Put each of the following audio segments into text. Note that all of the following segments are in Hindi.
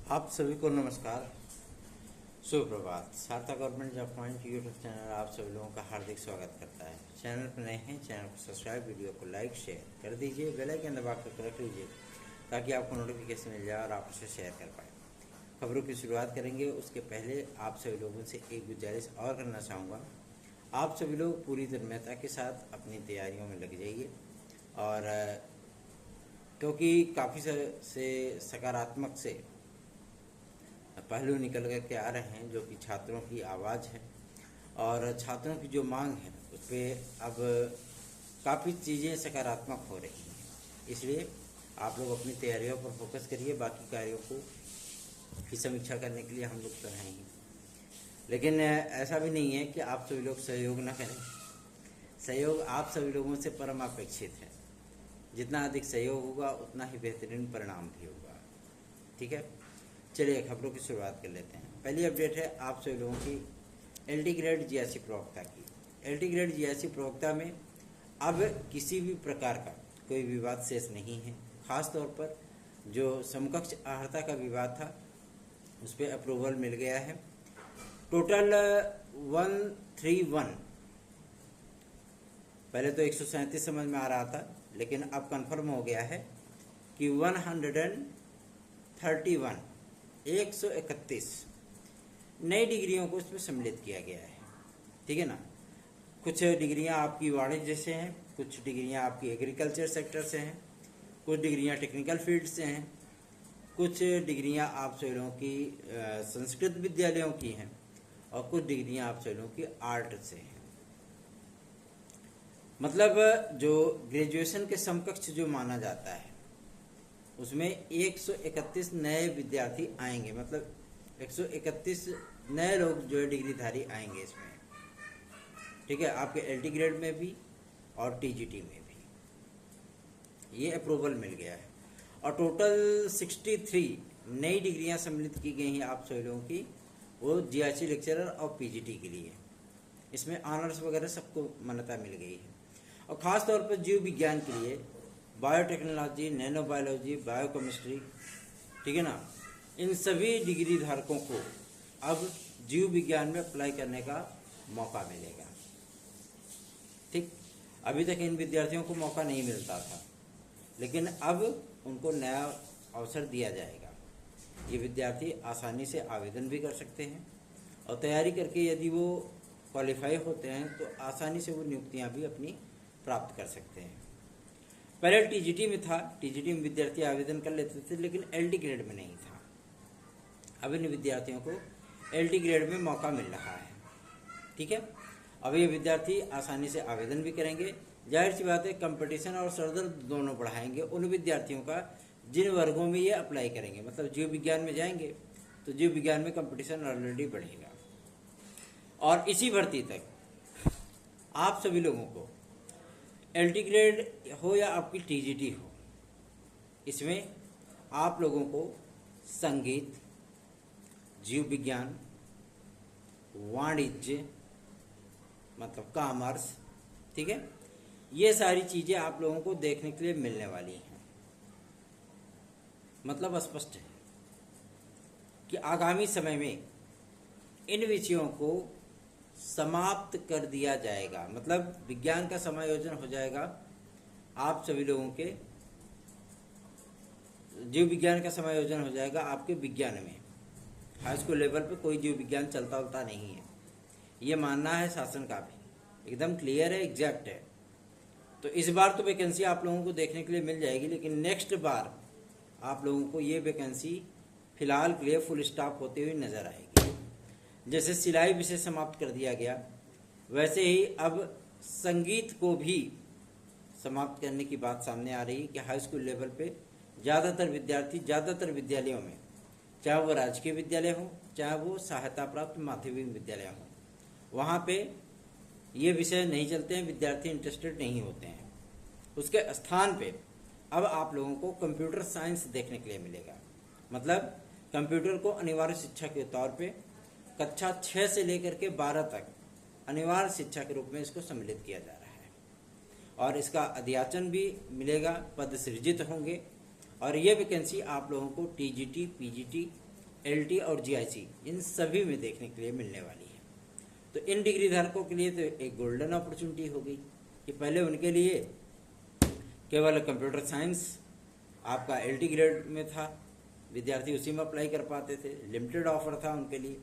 आप सभी को नमस्कार, सुप्रभात। सार्थक government job point YouTube channel आप सभी लोगों का हार्दिक स्वागत करता है। चैनल पर नए हैं, चैनल को सब्सक्राइब, वीडियो को लाइक शेयर कर दीजिए, बेल आइकन दबा कर रख लीजिए ताकि आपको नोटिफिकेशन मिल जाए और आप उसे शेयर कर पाएँ। खबरों की शुरुआत करेंगे, उसके पहले आप सभी लोगों से एक गुजारिश और करना चाहूँगा। आप सभी लोग पूरी तन्मयता के साथ अपनी तैयारियों में लग जाइए और क्योंकि काफ़ी से सकारात्मक से पहलू निकल कर के आ रहे हैं जो कि छात्रों की आवाज़ है और छात्रों की जो मांग है उस पर अब काफ़ी चीज़ें सकारात्मक हो रही हैं। इसलिए आप लोग अपनी तैयारियों पर फोकस करिए, बाकी कार्यों को की समीक्षा करने के लिए हम लोग तो हैं ही, लेकिन ऐसा भी नहीं है कि आप सभी लोग सहयोग न करें। सहयोग आप सभी लोगों से परम अपेक्षित है। जितना अधिक सहयोग होगा उतना ही बेहतरीन परिणाम भी होगा। ठीक है, चलिए खबरों की शुरुआत कर लेते हैं। पहली अपडेट है आप सभी लोगों की एलटी ग्रेड जीआईसी प्रवक्ता की। एलटी ग्रेड जीआईसी प्रवक्ता में अब किसी भी प्रकार का कोई विवाद शेष नहीं है। खास तौर पर जो समकक्ष अर्हता का विवाद था उस पर अप्रूवल मिल गया है। टोटल 131, पहले तो 137 समझ में आ रहा था, लेकिन अब कंफर्म हो गया है कि 131 नई डिग्रियों को इसमें सम्मिलित किया गया है। ठीक है ना। कुछ डिग्रियां आपकी वाणिज्य से हैं, कुछ डिग्रियां आपकी एग्रीकल्चर सेक्टर से हैं, कुछ डिग्रियां टेक्निकल फील्ड से हैं, कुछ डिग्रियां आप सभी लोगों की संस्कृत विद्यालयों की हैं और कुछ डिग्रियां आप सभी लोगों की आर्ट से हैं। मतलब जो ग्रेजुएशन के समकक्ष जो माना जाता है उसमें 131 नए विद्यार्थी आएंगे। मतलब 131 नए लोग जो है डिग्रीधारी आएंगे इसमें। ठीक है, आपके एलटी ग्रेड में भी और टीजीटी में भी ये अप्रूवल मिल गया है। और टोटल 63 नई डिग्रियां सम्मिलित की गई हैं आप सभी लोगों की, वो जीआईसी लेक्चरर और पीजीटी के लिए। इसमें ऑनर्स वगैरह सबको मान्यता मिल गई है। और ख़ास तौर पर जीव विज्ञान के लिए बायोटेक्नोलॉजी, नैनो बायोलॉजी, बायोकेमिस्ट्री, ठीक है ना, इन सभी डिग्री धारकों को अब जीव विज्ञान में अप्लाई करने का मौका मिलेगा। ठीक, अभी तक इन विद्यार्थियों को मौका नहीं मिलता था, लेकिन अब उनको नया अवसर दिया जाएगा। ये विद्यार्थी आसानी से आवेदन भी कर सकते हैं और तैयारी करके यदि वो क्वालिफाई होते हैं तो आसानी से वो नियुक्तियां भी अपनी प्राप्त कर सकते हैं। पहले टीजीटी में था, टीजीटी में विद्यार्थी आवेदन कर लेते थे लेकिन एलटी ग्रेड में नहीं था। अब इन विद्यार्थियों को एलटी ग्रेड में मौका मिल रहा है। ठीक है, अब ये विद्यार्थी आसानी से आवेदन भी करेंगे। जाहिर सी बात है, कंपटीशन और सरदर्द दोनों बढ़ाएंगे उन विद्यार्थियों का जिन वर्गों में ये अप्लाई करेंगे। मतलब जीव विज्ञान में जाएंगे तो जीव विज्ञान में कंपटीशन ऑलरेडी बढ़ेगा। और इसी भर्ती तक आप सभी लोगों को एलटी ग्रेड हो या आपकी टीजीटी हो, इसमें आप लोगों को संगीत, जीव विज्ञान, वाणिज्य मतलब कॉमर्स, ठीक है, ये सारी चीज़ें आप लोगों को देखने के लिए मिलने वाली हैं। मतलब स्पष्ट है कि आगामी समय में इन विषयों को समाप्त कर दिया जाएगा। मतलब विज्ञान का समायोजन हो जाएगा आप सभी लोगों के, जीव विज्ञान का समायोजन हो जाएगा आपके विज्ञान में। हाई स्कूल लेवल पे कोई जीव विज्ञान चलता उलता नहीं है, ये मानना है शासन का भी, एकदम क्लियर है, एग्जैक्ट है। तो इस बार तो वैकेंसी आप लोगों को देखने के लिए मिल जाएगी, लेकिन नेक्स्ट बार आप लोगों को ये वैकेंसी फिलहाल के लिए फुल स्टॉप होती हुई नजर आएगी। जैसे सिलाई विषय समाप्त कर दिया गया, वैसे ही अब संगीत को भी समाप्त करने की बात सामने आ रही है कि हाई स्कूल लेवल पे ज़्यादातर विद्यार्थी, ज़्यादातर विद्यालयों में, चाहे वो राजकीय विद्यालय हो चाहे वो सहायता प्राप्त माध्यमिक विद्यालय हो, वहाँ पे ये विषय नहीं चलते हैं, विद्यार्थी इंटरेस्टेड नहीं होते हैं। उसके स्थान पे अब आप लोगों को कंप्यूटर साइंस देखने के लिए मिलेगा। मतलब कंप्यूटर को अनिवार्य शिक्षा के तौर पे कक्षा 6 से लेकर के 12 तक अनिवार्य शिक्षा के रूप में इसको सम्मिलित किया जा रहा है और इसका अध्याचन भी मिलेगा, पद सृजित होंगे और ये वैकेंसी आप लोगों को टीजीटी, पीजीटी LT और GIC इन सभी में देखने के लिए मिलने वाली है। तो इन डिग्री धारकों के लिए तो एक गोल्डन अपॉर्चुनिटी हो गई कि पहले उनके लिए केवल कंप्यूटर साइंस आपका LT ग्रेड में था, विद्यार्थी उसी में अप्लाई कर पाते थे, लिमिटेड ऑफर था उनके लिए।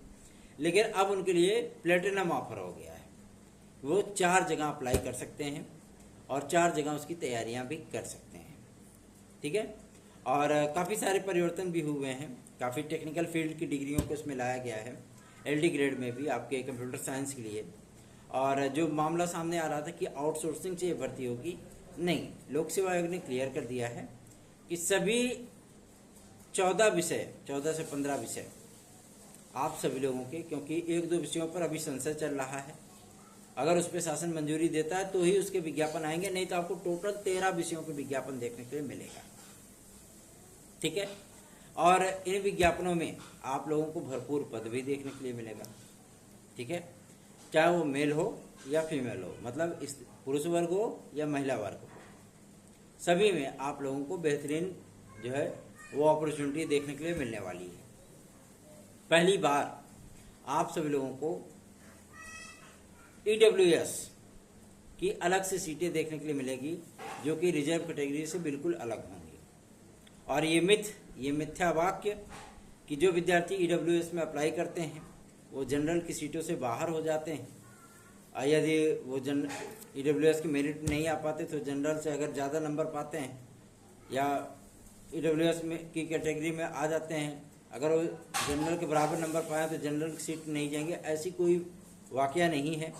लेकिन अब उनके लिए प्लेटिनम ऑफर हो गया है, वो 4 जगह अप्लाई कर सकते हैं और 4 जगह उसकी तैयारियां भी कर सकते हैं। ठीक है, और काफ़ी सारे परिवर्तन भी हुए हैं, काफ़ी टेक्निकल फील्ड की डिग्रियों को इसमें लाया गया है LT ग्रेड में भी आपके कंप्यूटर साइंस के लिए। और जो मामला सामने आ रहा था कि आउटसोर्सिंग से ये भर्ती होगी, नहीं, लोक सेवा आयोग ने क्लियर कर दिया है कि सभी 14 से 15 विषय आप सभी लोगों के, क्योंकि 1-2 विषयों पर अभी संशय चल रहा है, अगर उस पर शासन मंजूरी देता है तो ही उसके विज्ञापन आएंगे, नहीं तो आपको टोटल 13 विषयों के विज्ञापन देखने के लिए मिलेगा। ठीक है, और इन विज्ञापनों में आप लोगों को भरपूर पद भी देखने के लिए मिलेगा। ठीक है, चाहे वो मेल हो या फीमेल हो, मतलब इस पुरुष वर्ग हो या महिला वर्ग हो, सभी में आप लोगों को बेहतरीन जो है वो अपॉर्चुनिटी देखने के लिए मिलने वाली है। पहली बार आप सभी लोगों को EWS की अलग से सीटें देखने के लिए मिलेगी, जो कि रिजर्व कैटेगरी से बिल्कुल अलग होंगी। और ये मिथ्या वाक्य कि जो विद्यार्थी EWS में अप्लाई करते हैं वो जनरल की सीटों से बाहर हो जाते हैं, और यदि वो EWS की मेरिट नहीं आ पाते तो जनरल से अगर ज़्यादा नंबर पाते हैं या EWS में की कैटेगरी में आ जाते हैं, अगर वो जनरल के बराबर नंबर पाए तो जनरल की सीट नहीं जाएंगे, ऐसी कोई वाकया नहीं है,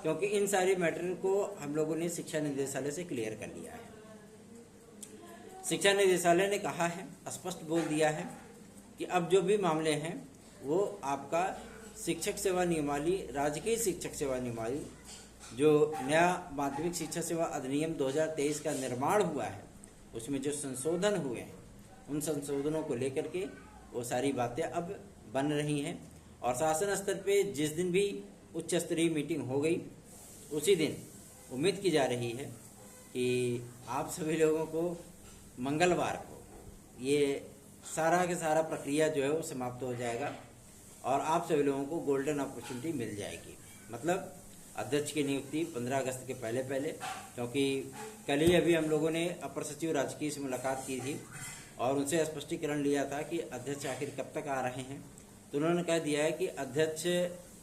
क्योंकि इन सारी मैटर को हम लोगों ने शिक्षा निदेशालय से क्लियर कर लिया है। शिक्षा निदेशालय ने कहा है, स्पष्ट बोल दिया है कि अब जो भी मामले हैं वो आपका शिक्षक सेवा नियमावली, राजकीय शिक्षक सेवा नियमावली, जो नया माध्यमिक शिक्षा सेवा अधिनियम 2023 का निर्माण हुआ है, उसमें जो संशोधन हुए हैं उन संशोधनों को लेकर के वो सारी बातें अब बन रही हैं। और शासन स्तर पे जिस दिन भी उच्च स्तरीय मीटिंग हो गई, उसी दिन उम्मीद की जा रही है कि आप सभी लोगों को मंगलवार को ये सारा के सारा प्रक्रिया जो है वो समाप्त हो जाएगा और आप सभी लोगों को गोल्डन अपॉर्चुनिटी मिल जाएगी। मतलब अध्यक्ष की नियुक्ति 15 अगस्त के पहले, क्योंकि कल ही अभी हम लोगों ने अपर सचिव राजकीय से मुलाकात की थी और उनसे स्पष्टीकरण लिया था कि अध्यक्ष आखिर कब तक आ रहे हैं। तो उन्होंने कह दिया है कि अध्यक्ष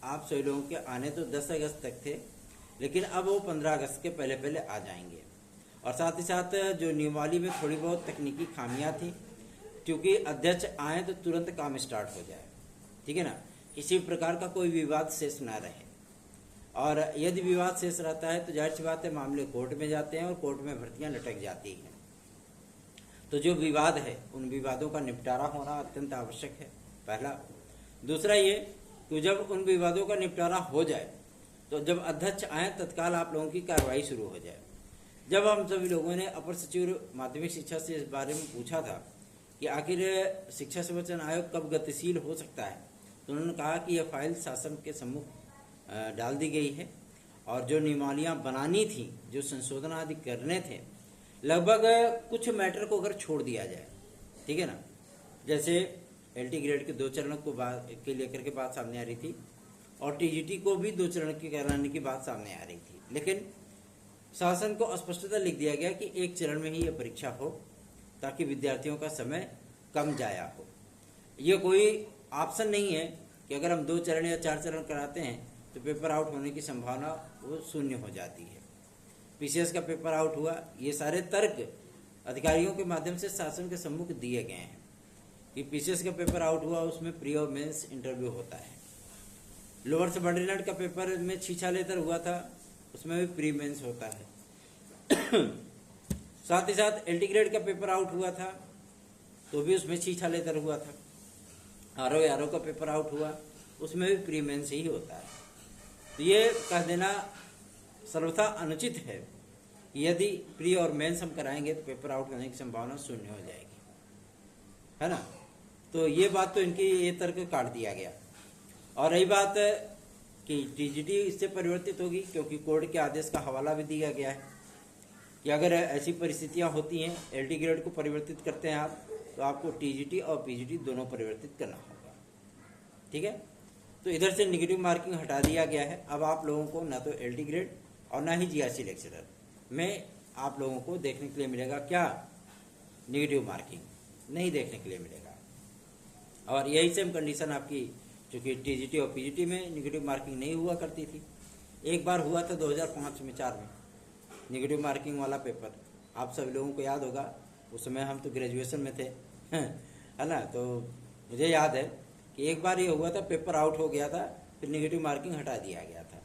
आप सभी लोगों के आने तो 10 अगस्त तक थे, लेकिन अब वो 15 अगस्त के पहले आ जाएंगे। और साथ ही साथ जो नियमावली में थोड़ी बहुत तकनीकी खामियां थी, क्योंकि अध्यक्ष आए तो तुरंत काम स्टार्ट हो जाए, ठीक है ना, किसी प्रकार का कोई विवाद शेष ना रहे। और यदि विवाद शेष रहता है तो जाहिर सी बात है मामले कोर्ट में जाते हैं और कोर्ट में भर्तियां लटक जाती हैं। तो जो विवाद है उन विवादों का निपटारा होना अत्यंत आवश्यक है, पहला। दूसरा ये कि जब उन विवादों का निपटारा हो जाए तो जब अध्यक्ष आए तत्काल आप लोगों की कार्रवाई शुरू हो जाए। जब हम सभी लोगों ने अपर सचिव माध्यमिक शिक्षा से इस बारे में पूछा था कि आखिर शिक्षा सेवा चयन आयोग कब गतिशील हो सकता है, तो उन्होंने कहा कि यह फाइल शासन के सम्मुख डाल दी गई है और जो नियमावलियाँ बनानी थी, जो संशोधन आदि करने थे, लगभग कुछ मैटर को अगर छोड़ दिया जाए, ठीक है ना, जैसे LT ग्रेड के 2 चरणों को के लेकर के बात सामने आ रही थी और TGT को भी 2 चरण के कराने की बात सामने आ रही थी, लेकिन शासन को स्पष्टता लिख दिया गया कि 1 चरण में ही यह परीक्षा हो ताकि विद्यार्थियों का समय कम जाया हो। ये कोई ऑप्शन नहीं है कि अगर हम 2 चरण या 4 चरण कराते हैं तो पेपर आउट होने की संभावना वो शून्य हो जाती है। PCS का पेपर आउट हुआ, ये सारे तर्क अधिकारियों के माध्यम से शासन के सम्मुख दिए गए हैं कि PCS का पेपर आउट हुआ, उसमें प्री और मेंस इंटरव्यू होता है। लोअर सबऑर्डिनेट का पेपर में छीछा लेकर हुआ था, उसमें भी प्री मेंस होता है। साथ ही साथ LT ग्रेड का पेपर आउट हुआ था तो भी उसमें छीछा लेकर हुआ था। RO का पेपर आउट हुआ, उसमें भी प्री मेंस ही होता है। तो ये कह देना सर्वथा अनुचित है कि यदि प्री और मेंस हम कराएंगे तो पेपर आउट होने की संभावना शून्य हो जाएगी, है ना। तो ये बात तो इनकी ये तर्क काट दिया गया। और रही बात कि TGT इससे परिवर्तित होगी, क्योंकि कोर्ट के आदेश का हवाला भी दिया गया है कि अगर ऐसी परिस्थितियां होती हैं, LT ग्रेड को परिवर्तित करते हैं आप, तो आपको TGT और PGT दोनों परिवर्तित करना होगा। ठीक है। तो इधर से निगेटिव मार्किंग हटा दिया गया है। अब आप लोगों को ना तो एलटी ग्रेड और ना ही जीआरसी लेक्चरर में आप लोगों को देखने के लिए मिलेगा क्या, निगेटिव मार्किंग नहीं देखने के लिए मिलेगा। और यही सेम कंडीशन आपकी, चूँकि टीजीटी और पीजीटी में निगेटिव मार्किंग नहीं हुआ करती थी। एक बार हुआ था 2005 में 4 में निगेटिव मार्किंग वाला पेपर, आप सभी लोगों को याद होगा। उस समय हम तो ग्रेजुएशन में थे है ना। तो मुझे याद है कि एक बार ये हुआ था, पेपर आउट हो गया था, फिर निगेटिव मार्किंग हटा दिया गया था।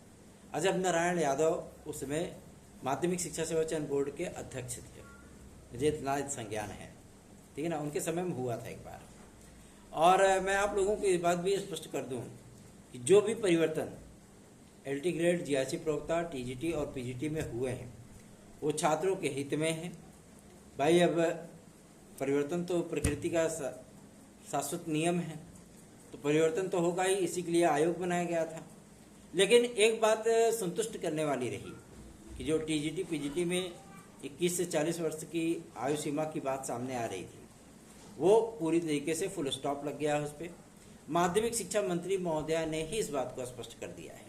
अजब नारायण यादव उस समय माध्यमिक शिक्षा सेवा चयन बोर्ड के अध्यक्ष थे, मुझे इतना संज्ञान है, ठीक है ना। उनके समय में हुआ था एक बार। और मैं आप लोगों को इस बात भी स्पष्ट कर दूं कि जो भी परिवर्तन एलटी ग्रेड, जीआरसी प्रवक्ता, टीजीटी और पीजीटी में हुए हैं वो छात्रों के हित में है। भाई अब परिवर्तन तो प्रकृति का शाश्वत नियम है, तो परिवर्तन तो होगा ही, इसी के लिए आयोग बनाया गया था। लेकिन एक बात संतुष्ट करने वाली रही कि जो टीजीटी पीजीटी में 21 से 40 वर्ष की आयु सीमा की बात सामने आ रही थी, वो पूरी तरीके से फुल स्टॉप लग गया है उस पर। माध्यमिक शिक्षा मंत्री महोदया ने ही इस बात को स्पष्ट कर दिया है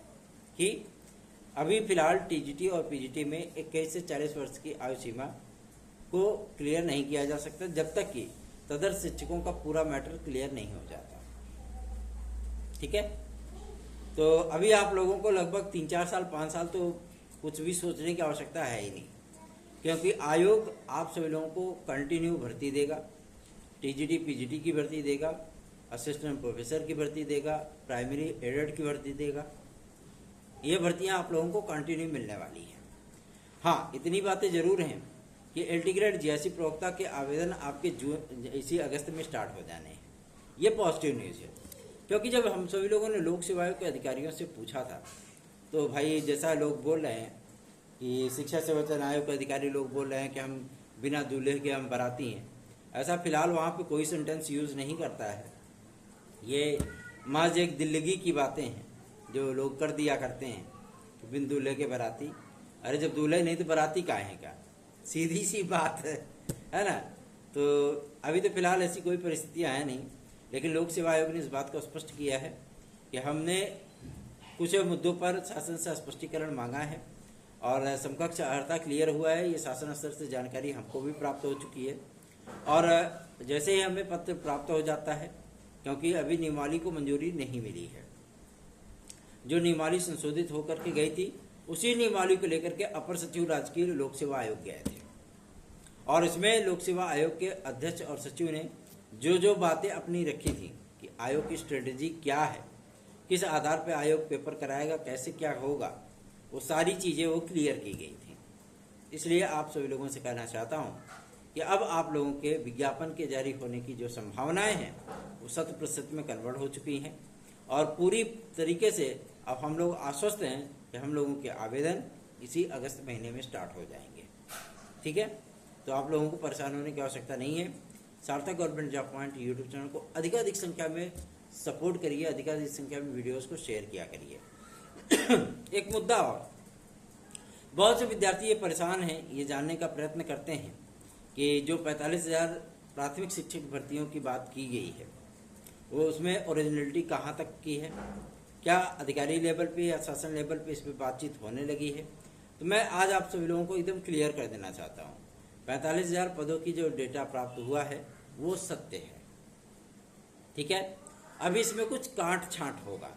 कि अभी फिलहाल टीजीटी और पीजीटी में 21 से 40 वर्ष की आयु सीमा को क्लियर नहीं किया जा सकता जब तक कि तदर्थ शिक्षकों का पूरा मैटर क्लियर नहीं हो जाता, ठीक है। तो अभी आप लोगों को लगभग 3-4 साल 5 साल तो कुछ भी सोचने की आवश्यकता है ही नहीं, क्योंकि आयोग आप सभी लोगों को कंटिन्यू भर्ती देगा। टीजीटी पीजीटी की भर्ती देगा, असिस्टेंट प्रोफेसर की भर्ती देगा, प्राइमरी एडेड की भर्ती देगा। ये भर्तियां आप लोगों को कंटिन्यू मिलने वाली हैं। हाँ, इतनी बातें जरूर हैं कि एलटी ग्रेड जीआरसी प्रवक्ता के आवेदन आपके इसी अगस्त में स्टार्ट हो जाने हैं। ये पॉजिटिव न्यूज़ है, क्योंकि जब हम सभी लोगों ने लोक सेवा आयोग के अधिकारियों से पूछा था, तो भाई जैसा लोग बोल रहे हैं कि शिक्षा सेवा चयन आयोग के अधिकारी लोग बोल रहे हैं कि हम बिना दूल्हे के हम बाराती हैं, ऐसा फिलहाल वहाँ पे कोई सेंटेंस यूज़ नहीं करता है। ये महज एक दिल्लगी की बातें हैं जो लोग कर दिया करते हैं कि बिन दूल्हे के बाराती। अरे जब दूल्हे नहीं तो बाराती काहे का, सीधी सी बात है ना। तो अभी तो फिलहाल ऐसी कोई परिस्थितियाँ हैं नहीं, लेकिन लोक सेवा आयोग ने इस बात को स्पष्ट किया है कि हमने कुछ मुद्दों पर शासन से स्पष्टीकरण मांगा है और समकक्ष अर्हता क्लियर हुआ है। ये शासन स्तर से जानकारी हमको भी प्राप्त हो चुकी है और जैसे ही हमें पत्र प्राप्त हो जाता है, क्योंकि अभी नियमावली को मंजूरी नहीं मिली है, जो नियमावली संशोधित होकर के गई थी उसी नियमावली को लेकर के अपर सचिव राजकीय लोक सेवा आयोग गए थे और इसमें लोक सेवा आयोग के अध्यक्ष और सचिव ने जो जो बातें अपनी रखी थी कि आयोग की स्ट्रेटेजी क्या है, किस आधार पर आयोग पेपर कराएगा, कैसे क्या होगा, वो सारी चीज़ें वो क्लियर की गई थी। इसलिए आप सभी लोगों से कहना चाहता हूँ कि अब आप लोगों के विज्ञापन के जारी होने की जो संभावनाएं हैं वो 100% में कन्वर्ट हो चुकी हैं और पूरी तरीके से अब हम लोग आश्वस्त हैं कि हम लोगों के आवेदन इसी अगस्त महीने में स्टार्ट हो जाएंगे, ठीक है। तो आप लोगों को परेशान होने की आवश्यकता नहीं है। सार्थक government job point YouTube channel को अधिकाधिक संख्या में सपोर्ट करिए, अधिकाधिक संख्या में वीडियोस को शेयर किया करिए। एक मुद्दा और, बहुत से विद्यार्थी ये परेशान हैं, ये जानने का प्रयत्न करते हैं कि जो 45,000 प्राथमिक शिक्षक भर्तियों की बात की गई है वो उसमें ओरिजिनलिटी कहाँ तक की है, क्या अधिकारी लेवल पे या शासन लेवल पे इस पर बातचीत होने लगी है। तो मैं आज आप सभी लोगों को एकदम क्लियर कर देना चाहता हूँ, 45,000 पदों की जो डेटा प्राप्त हुआ है वो सत्य है, ठीक है। अभी इसमें कुछ काट छांट होगा।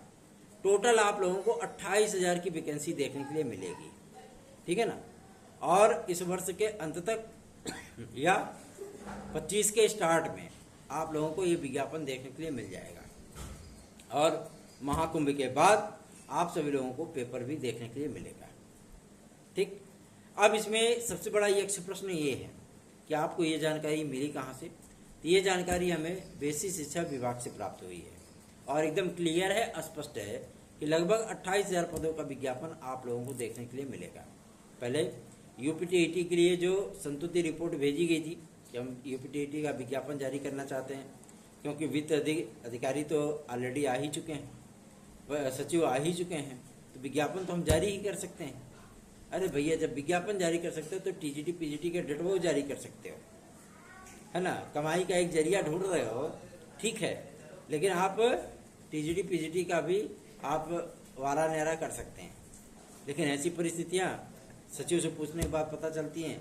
टोटल आप लोगों को 28,000 की वैकेंसी देखने के लिए मिलेगी, ठीक है ना। और इस वर्ष के अंत तक या 25 के स्टार्ट में आप लोगों को ये विज्ञापन देखने के लिए मिल जाएगा और महाकुंभ के बाद आप सभी लोगों को पेपर भी देखने के लिए मिलेगा, ठीक। अब इसमें सबसे बड़ा यक्ष प्रश्न ये है कि आपको ये जानकारी मिली कहाँ से। तो ये जानकारी हमें बेसिक शिक्षा विभाग से प्राप्त हुई है और एकदम क्लियर है, स्पष्ट है कि लगभग 28,000 पदों का विज्ञापन आप लोगों को देखने के लिए मिलेगा। पहले यूपीटीईटी के लिए जो संतुति रिपोर्ट भेजी गई थी कि हम यूपीटीईटी का विज्ञापन जारी करना चाहते हैं, क्योंकि वित्त अधिकारी तो ऑलरेडी आ ही चुके हैं, सचिव आ ही चुके हैं, तो विज्ञापन तो हम जारी ही कर सकते हैं। अरे भैया, जब विज्ञापन जारी कर सकते हो तो टीजीटी पीजीटी के डेटबो जारी कर सकते हो, है ना। कमाई का एक जरिया ढूंढ रहे हो, ठीक है, लेकिन आप टीजीटी पीजीटी का भी आप वारा न्यारा कर सकते हैं। लेकिन ऐसी परिस्थितियां सचिव से पूछने के बाद पता चलती हैं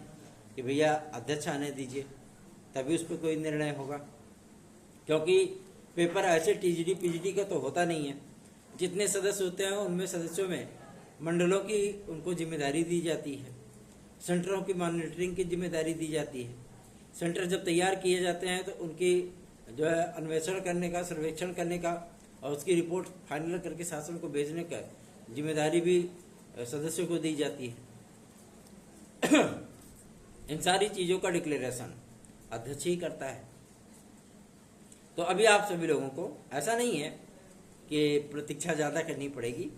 कि भैया अध्यक्ष आने दीजिए, तभी उस पर कोई निर्णय होगा। क्योंकि पेपर ऐसे टीजीटी पीजीटी का तो होता नहीं है। जितने सदस्य होते हैं उनमें सदस्यों में मंडलों की उनको जिम्मेदारी दी जाती है, सेंटरों की मॉनिटरिंग की जिम्मेदारी दी जाती है। सेंटर जब तैयार किए जाते हैं तो उनकी जो है अन्वेषण करने का, सर्वेक्षण करने का और उसकी रिपोर्ट फाइनल करके शासन को भेजने का जिम्मेदारी भी सदस्यों को दी जाती है। इन सारी चीजों का डिक्लेरेशन अध्यक्ष ही करता है। तो अभी आप सभी लोगों को ऐसा नहीं है कि प्रतीक्षा ज्यादा करनी पड़ेगी,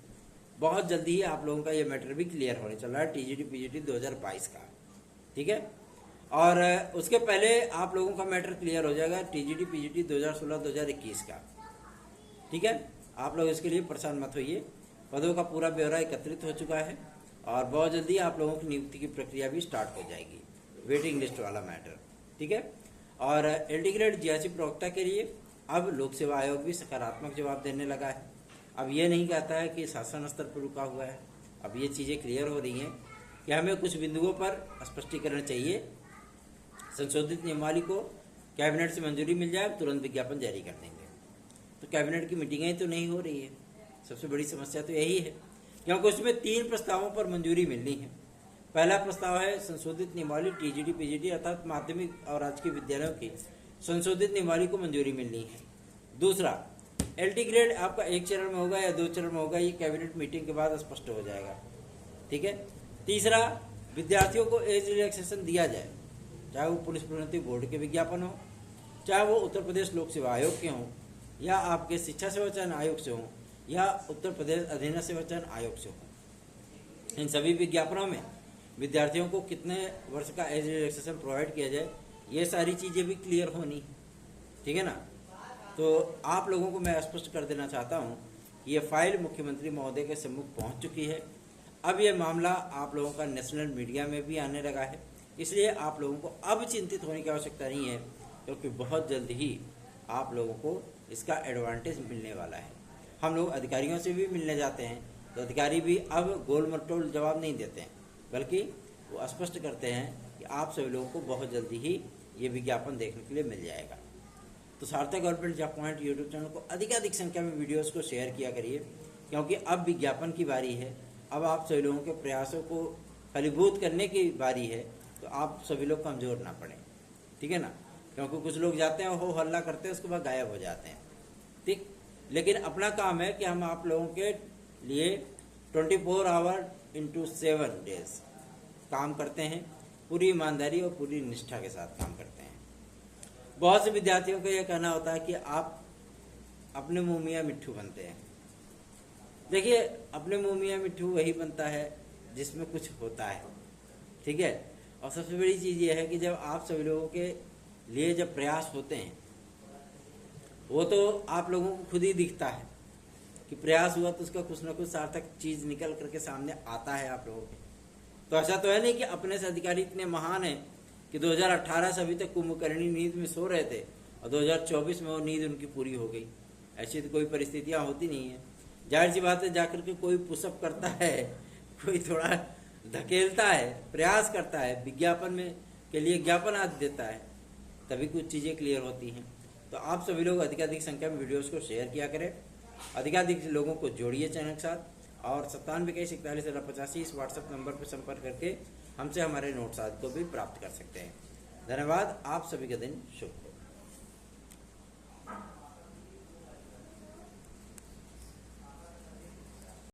बहुत जल्दी ही आप लोगों का ये मैटर भी क्लियर होने चल रहा है टीजीटी पीजीटी 2022 का, ठीक है। और उसके पहले आप लोगों का मैटर क्लियर हो जाएगा टीजीटी पीजीटी 2016-2021 का, ठीक है। आप लोग इसके लिए परेशान मत होइए, पदों का पूरा ब्यौरा एकत्रित हो चुका है और बहुत जल्दी आप लोगों की नियुक्ति की प्रक्रिया भी स्टार्ट हो जाएगी, वेटिंग लिस्ट वाला मैटर, ठीक है। और एलडी ग्रेड जीआईसी प्रवक्ता के लिए अब लोक सेवा आयोग भी सकारात्मक जवाब देने लगा है। अब ये नहीं कहता है कि शासन स्तर पर रुका हुआ है, अब ये चीज़ें क्लियर हो रही हैं कि हमें कुछ बिंदुओं पर स्पष्टीकरण चाहिए। संशोधित नियमावली को कैबिनेट से मंजूरी मिल जाए, तुरंत विज्ञापन जारी कर देंगे। तो कैबिनेट की मीटिंगें तो नहीं हो रही है, सबसे बड़ी समस्या तो यही है, क्योंकि उसमें 3 प्रस्तावों पर मंजूरी मिलनी है। पहला प्रस्ताव है संशोधित नियमावली टीजीटी पीजीटी अर्थात माध्यमिक और राजकीय विद्यालयों की संशोधित नियमावली को मंजूरी मिलनी है। दूसरा, एलटी ग्रेड आपका 1 चरण में होगा या 2 चरण में होगा, ये कैबिनेट मीटिंग के बाद स्पष्ट हो जाएगा, ठीक है। तीसरा, विद्यार्थियों को एज रिलैक्सेशन दिया जाए, चाहे वो पुलिस प्रोन्नति बोर्ड के विज्ञापन हो, चाहे वो उत्तर प्रदेश लोक सेवा आयोग के हों, या आपके शिक्षा सेवा चयन आयोग से हों, या उत्तर प्रदेश अधीनस्थ सेवा चयन आयोग से हों। इन सभी विज्ञापनों में विद्यार्थियों को कितने वर्ष का एज रिलैक्सेशन प्रोवाइड किया जाए, ये सारी चीज़ें भी क्लियर होनी, ठीक है ना। तो आप लोगों को मैं स्पष्ट कर देना चाहता हूँ कि ये फाइल मुख्यमंत्री महोदय के सम्मुख पहुँच चुकी है। अब ये मामला आप लोगों का नेशनल मीडिया में भी आने लगा है, इसलिए आप लोगों को अब चिंतित होने की आवश्यकता नहीं है, क्योंकि बहुत जल्द ही आप लोगों को इसका एडवांटेज मिलने वाला है। हम लोग अधिकारियों से भी मिलने जाते हैं तो अधिकारी भी अब गोल मटोल जवाब नहीं देते हैं, बल्कि वो स्पष्ट करते हैं कि आप सभी लोगों को बहुत जल्दी ही ये विज्ञापन देखने के लिए मिल जाएगा। तो सार्थक government job point YouTube channel को अधिकाधिक संख्या में वीडियोस को शेयर किया करिए, क्योंकि अब विज्ञापन की बारी है। अब आप सभी लोगों के प्रयासों को फलीभूत करने की बारी है, तो आप सभी लोग कमज़ोर ना पड़े, ठीक है ना। क्योंकि कुछ लोग जाते हैं, हो हल्ला करते हैं, उसके बाद गायब हो जाते हैं, ठीक। लेकिन अपना काम है कि हम आप लोगों के लिए 24 आवर इंटू 7 डेज काम करते हैं, पूरी ईमानदारी और पूरी निष्ठा के साथ काम करते हैं। बहुत से विद्यार्थियों का यह कहना होता है कि आप अपने मुँह मियाँ मिट्ठू बनते हैं। देखिए, अपने मुँह मियाँ मिट्ठू वही बनता है जिसमें कुछ होता है, ठीक है। और सबसे बड़ी चीज़ ये है कि जब आप सभी लोगों के लिए जब प्रयास होते हैं, वो तो आप लोगों को खुद ही दिखता है कि प्रयास हुआ तो उसका कुछ ना कुछ सार्थक चीज़ निकल करके सामने आता है आप लोगों के। तो ऐसा तो है नहीं कि अपने से अधिकारी इतने महान हैं कि 2018 से अभी तक कुंभकर्णी नींद में सो रहे थे और 2024 में वो नींद उनकी पूरी हो गई। ऐसी तो कोई परिस्थितियां होती नहीं है। जाहिर सी बात है, जाकर के कोई पुशअप करता है, कोई थोड़ा धकेलता है, प्रयास करता है, विज्ञापन में के लिए ज्ञापन आज देता है, तभी कुछ चीज़ें क्लियर होती हैं। तो आप सभी लोग अधिकाधिक संख्या में वीडियोस को शेयर किया करें, अधिकाधिक लोगों को जोड़िए चैनल के साथ, और 97214185 इस व्हाट्सएप नंबर पर संपर्क करके हमसे हमारे नोट्स आदि को भी प्राप्त कर सकते हैं। धन्यवाद। आप सभी का दिन शुभ हो।